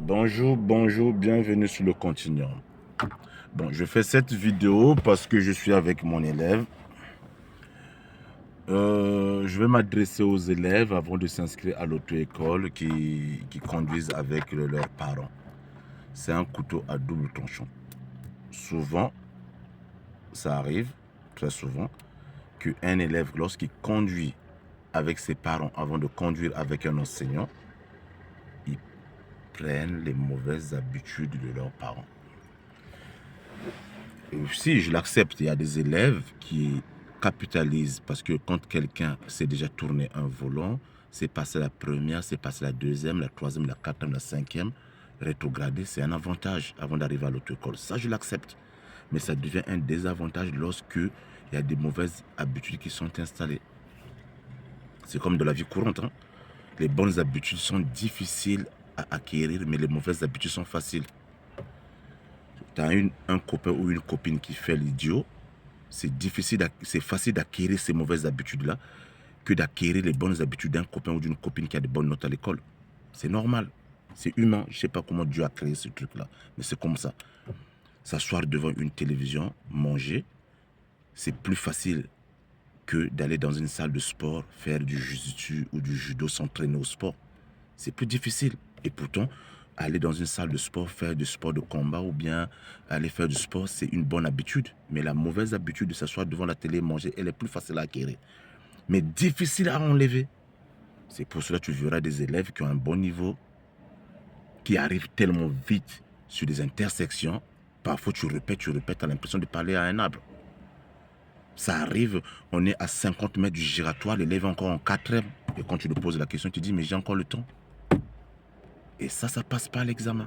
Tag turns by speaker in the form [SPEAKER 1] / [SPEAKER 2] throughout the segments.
[SPEAKER 1] Bonjour, bonjour, bienvenue sur le Continuum. Bon, je fais cette vidéo parce que je suis avec mon élève. Je vais m'adresser aux élèves avant de s'inscrire à l'auto-école qui conduisent avec leurs parents. C'est un couteau à double tranchant. Souvent, ça arrive, très souvent, qu'un élève, lorsqu'il conduit avec ses parents avant de conduire avec un enseignant, ils prennent les mauvaises habitudes de leurs parents. Si je l'accepte, il y a des élèves qui capitalisent parce que quand quelqu'un s'est déjà tourné un volant, c'est passé la première, c'est passé la deuxième, la troisième, la quatrième, la cinquième, rétrograder, c'est un avantage avant d'arriver à l'auto-école. Ça, je l'accepte. Mais ça devient un désavantage lorsque il y a des mauvaises habitudes qui sont installées. C'est comme de la vie courante, hein. Les bonnes habitudes sont difficiles à acquérir, mais les mauvaises habitudes sont faciles. Tu as un copain ou une copine qui fait l'idiot, c'est facile d'acquérir ces mauvaises habitudes-là que d'acquérir les bonnes habitudes d'un copain ou d'une copine qui a de bonnes notes à l'école. C'est normal, c'est humain. Je ne sais pas comment Dieu a créé ce truc-là, mais c'est comme ça. S'asseoir devant une télévision, manger, c'est plus facile que d'aller dans une salle de sport, faire du jiu-jitsu ou du judo, s'entraîner au sport. C'est plus difficile. Et pourtant, aller dans une salle de sport, faire du sport de combat ou bien aller faire du sport, c'est une bonne habitude. Mais la mauvaise habitude de s'asseoir devant la télé et manger, elle est plus facile à acquérir. Mais difficile à enlever. C'est pour cela que tu verras des élèves qui ont un bon niveau, qui arrivent tellement vite sur des intersections. Parfois, tu répètes, tu as l'impression de parler à un arbre. Ça arrive, on est à 50 mètres du giratoire, l'élève est encore en 4e. Et quand tu lui poses la question, tu dis, mais j'ai encore le temps. Et ça passe pas à l'examen.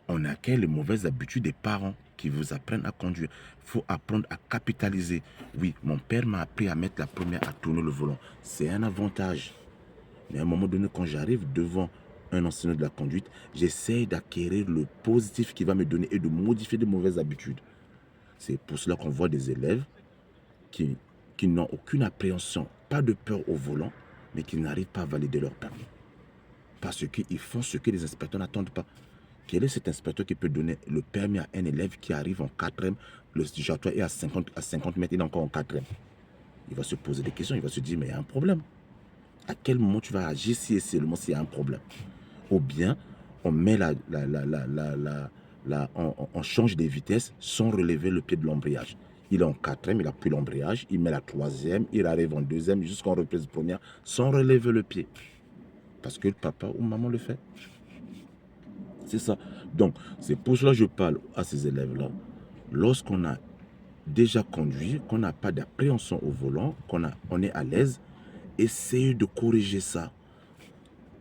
[SPEAKER 1] On acquiert les mauvaises habitudes des parents qui vous apprennent à conduire. Il faut apprendre à capitaliser. Oui, mon père m'a appris à mettre la première, à tourner le volant. C'est un avantage. Mais à un moment donné, quand j'arrive devant un enseignant de la conduite, j'essaye d'acquérir le positif qui va me donner et de modifier de mauvaises habitudes. C'est pour cela qu'on voit des élèves qui n'ont aucune appréhension, pas de peur au volant, mais qui n'arrivent pas à valider leur permis. Parce qu'ils font ce que les inspecteurs n'attendent pas. Quel est cet inspecteur qui peut donner le permis à un élève qui arrive en 4e, le giratoire est à 50 mètres, il est encore en 4e? Il va se poser des questions, il va se dire, mais il y a un problème. À quel moment tu vas agir si et seulement s'il y a un problème? Ou bien, on met on change des vitesses sans relever le pied de l'embrayage. Il est en 4e, il n'a plus l'embrayage, il met la 3e, il arrive en 2e jusqu'en reprise première sans relever le pied. Parce que le papa ou maman le fait. C'est ça. Donc, c'est pour cela que je parle à ces élèves-là. Lorsqu'on a déjà conduit, qu'on n'a pas d'appréhension au volant, on est à l'aise, essayez de corriger ça.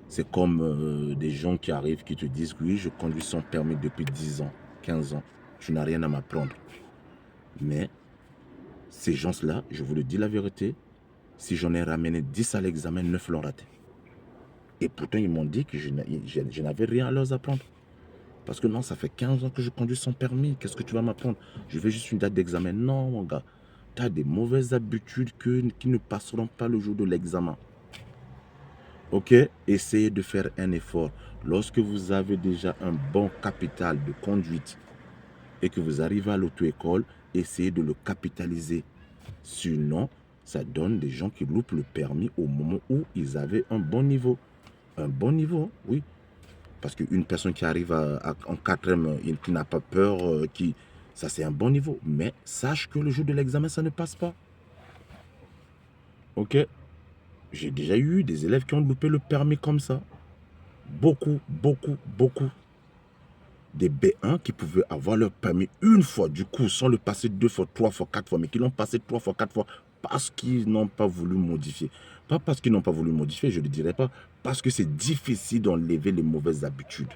[SPEAKER 1] C'est comme des gens qui arrivent, qui te disent, oui, je conduis sans permis depuis 10 ans, 15 ans. Tu n'as rien à m'apprendre. Mais ces gens-là, je vous le dis la vérité, si j'en ai ramené 10 à l'examen, 9 l'ont raté. Et pourtant, ils m'ont dit que je n'avais rien à leur apprendre. Parce que non, ça fait 15 ans que je conduis sans permis. Qu'est-ce que tu vas m'apprendre? Je veux juste une date d'examen. Non, mon gars. Tu as des mauvaises habitudes qui ne passeront pas le jour de l'examen. Ok? Essayez de faire un effort. Lorsque vous avez déjà un bon capital de conduite et que vous arrivez à l'auto-école, essayez de le capitaliser. Sinon, ça donne des gens qui loupent le permis au moment où ils avaient un bon niveau. Un bon niveau, oui. Parce qu'une personne qui arrive en 4e, qui n'a pas peur, ça c'est un bon niveau. Mais sache que le jour de l'examen, ça ne passe pas. Ok? J'ai déjà eu des élèves qui ont loupé le permis comme ça. Beaucoup, beaucoup, beaucoup. Des B1 qui pouvaient avoir leur permis une fois, du coup, sans le passer 2 fois, 3 fois, 4 fois, mais qui l'ont passé 3 fois, 4 fois, parce qu'ils n'ont pas voulu modifier. Pas parce qu'ils n'ont pas voulu modifier, je ne dirais pas, parce que c'est difficile d'enlever les mauvaises habitudes.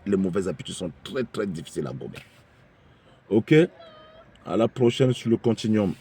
[SPEAKER 1] Les mauvaises habitudes sont très, très difficiles à gommer. Ok? À la prochaine sur le Continuum.